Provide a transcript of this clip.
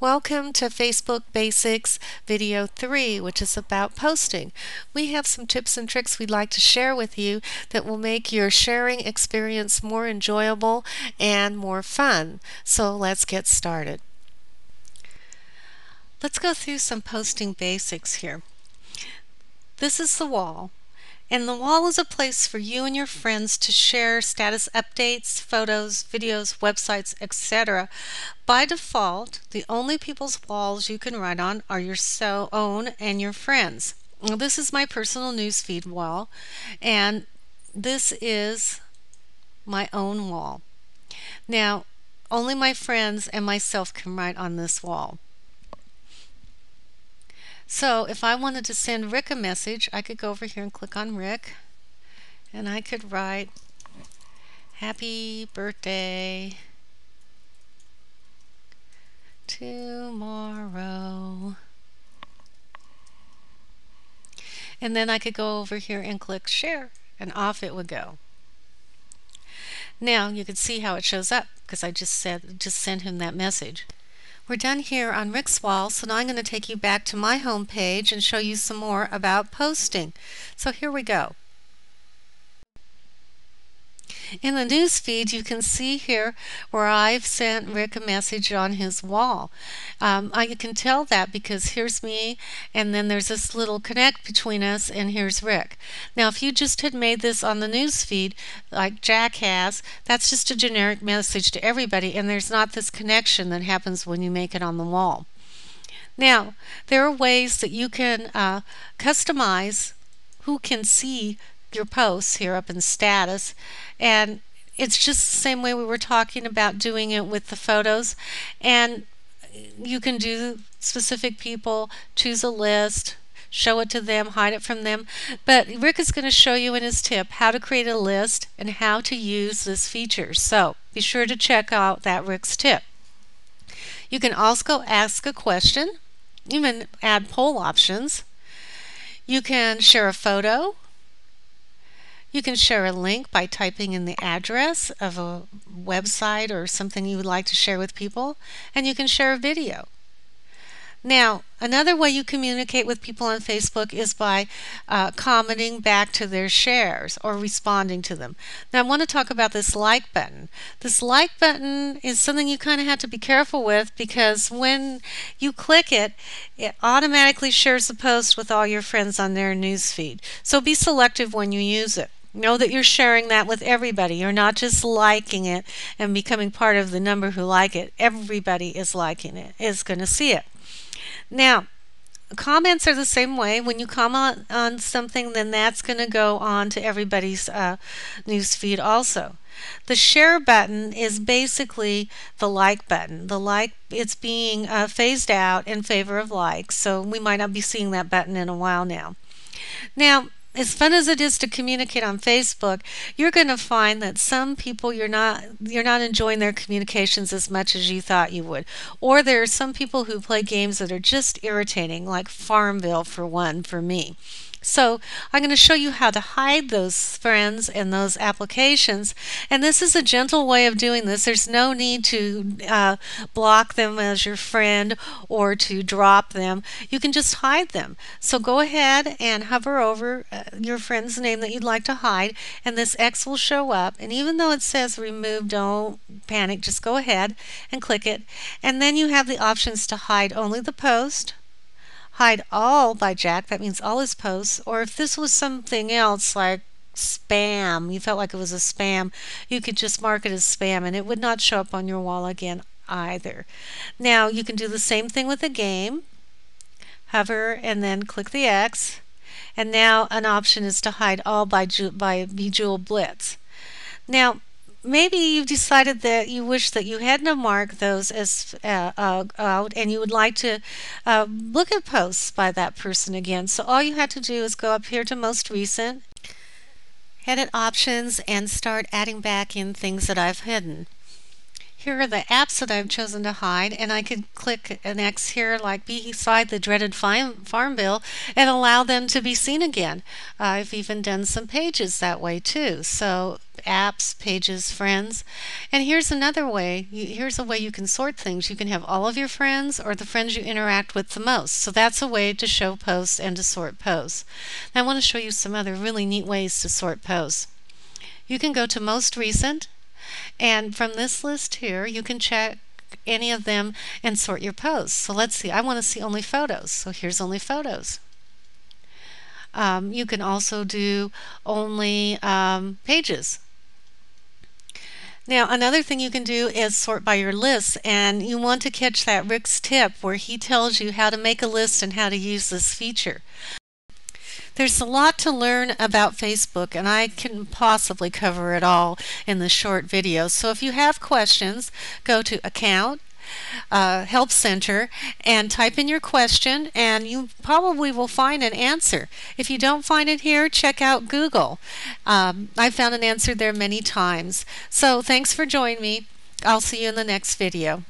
Welcome to Facebook Basics Video 3, which is about posting. We have some tips and tricks we'd like to share with you that will make your sharing experience more enjoyable and more fun. So let's get started. Let's go through some posting basics here. This is the wall. And the wall is a place for you and your friends to share status updates, photos, videos, websites, etc. By default, the only people's walls you can write on are your own and your friends. Now, this is my personal newsfeed wall, and this is my own wall. Now, only my friends and myself can write on this wall. So if I wanted to send Rick a message, I could go over here and click on Rick, and I could write, "Happy birthday tomorrow." And then I could go over here and click share, and off it would go. Now you can see how it shows up because I just sent him that message. We're done here on Rick's wall, so now I'm going to take you back to my home page and show you some more about posting. So here we go. In the news feed, you can see here where I've sent Rick a message on his wall. I can tell that because here's me, and then there's this little connect between us, and here's Rick. Now, if you just had made this on the news feed, like Jack has, that's just a generic message to everybody, and there's not this connection that happens when you make it on the wall. Now, there are ways that you can customize who can see your posts here up in status, and it's just the same way we were talking about doing it with the photos. And you can do specific people, choose a list, show it to them, hide it from them. But Rick is going to show you in his tip how to create a list and how to use this feature. So be sure to check out that Rick's tip. You can also ask a question. You can add poll options. You can share a photo. You can share a link by typing in the address of a website or something you would like to share with people, and you can share a video. Now, another way you communicate with people on Facebook is by commenting back to their shares or responding to them. Now, I want to talk about this like button. This like button is something you kind of have to be careful with because when you click it, it automatically shares the post with all your friends on their newsfeed. So be selective when you use it. Know that you're sharing that with everybody. You're not just liking it and becoming part of the number who like it. Everybody is liking it, is going to see it. Now, comments are the same way. When you comment on something, then that's going to go on to everybody's newsfeed also. The share button is basically the like button. The like, it's being phased out in favor of likes, so we might not be seeing that button in a while now. Now, as fun as it is to communicate on Facebook, you're going to find that some people you're not enjoying their communications as much as you thought you would. Or there are some people who play games that are just irritating, like Farmville for one for me. So I'm going to show you how to hide those friends and those applications, and this is a gentle way of doing this. There's no need to block them as your friend or to drop them. You can just hide them. So go ahead and hover over your friend's name that you'd like to hide, and this X will show up, and even though it says remove, don't panic, just go ahead and click it, and then you have the options to hide only the post, hide all by Jack, that means all his posts, or if this was something else like spam, you felt like it was a spam, you could just mark it as spam and it would not show up on your wall again either. Now you can do the same thing with a game. Hover and then click the X, and now an option is to hide all by Bejeweled Blitz. Now maybe you've decided that you wish that you hadn't marked those as out, and you would like to look at posts by that person again. So all you have to do is go up here to most recent, edit options, and start adding back in things that I've hidden. Here are the apps that I've chosen to hide, and I could click an X here like beside the dreaded farm bill and allow them to be seen again. I've even done some pages that way too. So apps, pages, friends. And here's another way. Here's a way you can sort things. You can have all of your friends or the friends you interact with the most. So that's a way to show posts and to sort posts. Now I want to show you some other really neat ways to sort posts. You can go to most recent, and from this list here, you can check any of them and sort your posts. So let's see, I want to see only photos. So here's only photos. You can also do only pages. Now, another thing you can do is sort by your lists, and you want to catch that Rick's tip where he tells you how to make a list and how to use this feature. There's a lot to learn about Facebook, and I couldn't possibly cover it all in this short video. So if you have questions, go to Account, Help Center, and type in your question, and you probably will find an answer. If you don't find it here, check out Google. I've found an answer there many times. So thanks for joining me. I'll see you in the next video.